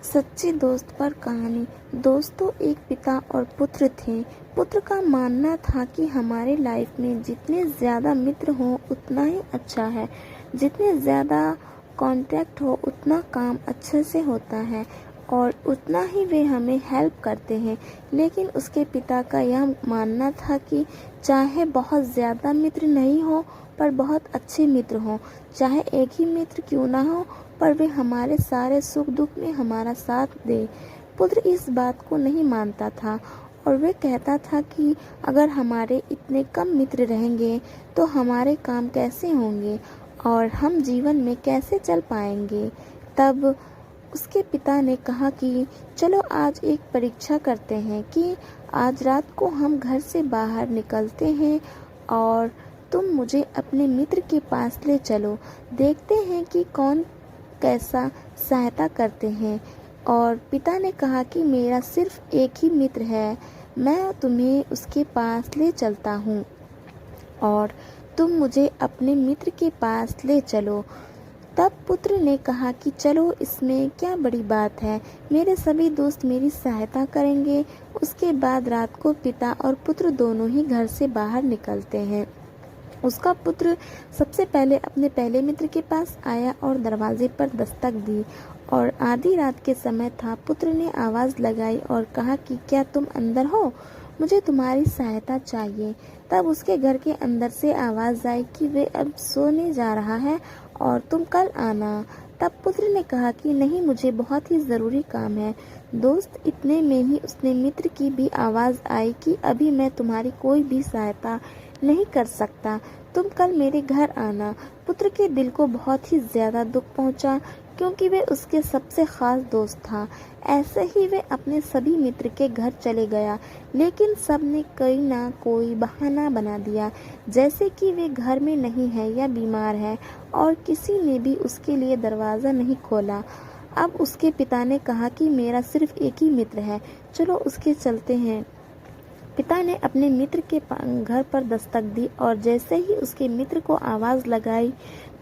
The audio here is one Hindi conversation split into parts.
सच्चे दोस्त पर कहानी। दोस्तों, एक पिता और पुत्र थे। पुत्र का मानना था कि हमारे लाइफ में जितने ज़्यादा मित्र हों उतना ही अच्छा है, जितने ज़्यादा कांटेक्ट हो उतना काम अच्छे से होता है और उतना ही वे हमें हेल्प करते हैं। लेकिन उसके पिता का यह मानना था कि चाहे बहुत ज़्यादा मित्र नहीं हो पर बहुत अच्छे मित्र हों, चाहे एक ही मित्र क्यों ना हो पर वे हमारे सारे सुख दुख में हमारा साथ दे। पुत्र इस बात को नहीं मानता था और वे कहता था कि अगर हमारे इतने कम मित्र रहेंगे तो हमारे काम कैसे होंगे और हम जीवन में कैसे चल पाएंगे। तब उसके पिता ने कहा कि चलो आज एक परीक्षा करते हैं कि आज रात को हम घर से बाहर निकलते हैं और तुम मुझे अपने मित्र के पास ले चलो, देखते हैं कि कौन कैसा सहायता करते हैं। और पिता ने कहा कि मेरा सिर्फ एक ही मित्र है, मैं तुम्हें उसके पास ले चलता हूँ और तुम मुझे अपने मित्र के पास ले चलो। तब पुत्र ने कहा कि चलो, इसमें क्या बड़ी बात है, मेरे सभी दोस्त मेरी सहायता करेंगे। उसके बाद रात को पिता और पुत्र दोनों ही घर से बाहर निकलते हैं। उसका पुत्र सबसे पहले अपने पहले मित्र के पास आया और दरवाजे पर दस्तक दी और आधी रात के समय था। पुत्र ने आवाज़ लगाई और कहा कि क्या तुम अंदर हो, मुझे तुम्हारी सहायता चाहिए। तब उसके घर के अंदर से आवाज़ आई कि वे अब सोने जा रहा है और तुम कल आना। तब पुत्र ने कहा कि नहीं, मुझे बहुत ही ज़रूरी काम है। दोस्त, इतने में ही उसने मित्र की भी आवाज़ आई कि अभी मैं तुम्हारी कोई भी सहायता नहीं कर सकता, तुम कल मेरे घर आना। पुत्र के दिल को बहुत ही ज़्यादा दुख पहुंचा क्योंकि वे उसके सबसे ख़ास दोस्त था। ऐसे ही वे अपने सभी मित्र के घर चले गया, लेकिन सब ने कोई ना कोई बहाना बना दिया, जैसे कि वे घर में नहीं है या बीमार है, और किसी ने भी उसके लिए दरवाज़ा नहीं खोला। अब उसके पिता ने कहा कि मेरा सिर्फ एक ही मित्र है, चलो उसके चलते हैं। पिता ने अपने मित्र के घर पर दस्तक दी और जैसे ही उसके मित्र को आवाज़ लगाई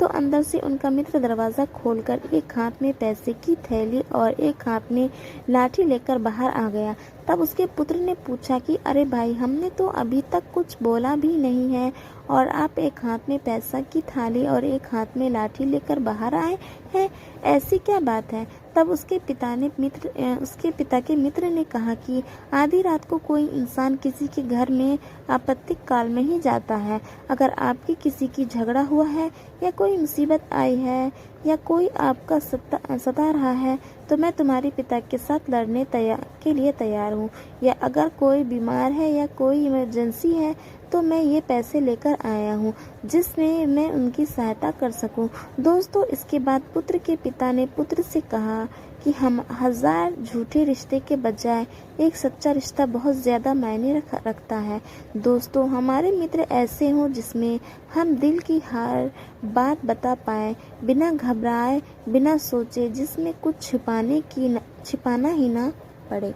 तो अंदर से उनका मित्र दरवाज़ा खोलकर एक हाथ में पैसे की थैली और एक हाथ में लाठी लेकर बाहर आ गया। तब उसके पुत्र ने पूछा कि अरे भाई, हमने तो अभी तक कुछ बोला भी नहीं है और आप एक हाथ में पैसा की थाली और एक हाथ में लाठी लेकर बाहर आए हैं, ऐसी क्या बात है। तब उसके पिता के मित्र ने कहा कि आधी रात को कोई इंसान किसी के घर में आपत्तिक काल में ही जाता है। अगर आपके किसी की झगड़ा हुआ है या कोई मुसीबत आई है या कोई आपका सता रहा है तो मैं तुम्हारे पिता के साथ लड़ने के लिए तैयार हूँ, या अगर कोई बीमार है या कोई इमरजेंसी है तो मैं ये पैसे लेकर आया हूँ जिसमें मैं उनकी सहायता कर सकूँ। दोस्तों, इसके बाद पुत्र के पिता ने पुत्र से कहा कि हम 1000 झूठे रिश्ते के बजाय एक सच्चा रिश्ता बहुत ज़्यादा मायने रखता है। दोस्तों, हमारे मित्र ऐसे हों जिसमें हम दिल की हर बात बता पाएँ, बिना घबराए, बिना सोचे, जिसमें कुछ छिपाना ही ना पड़े।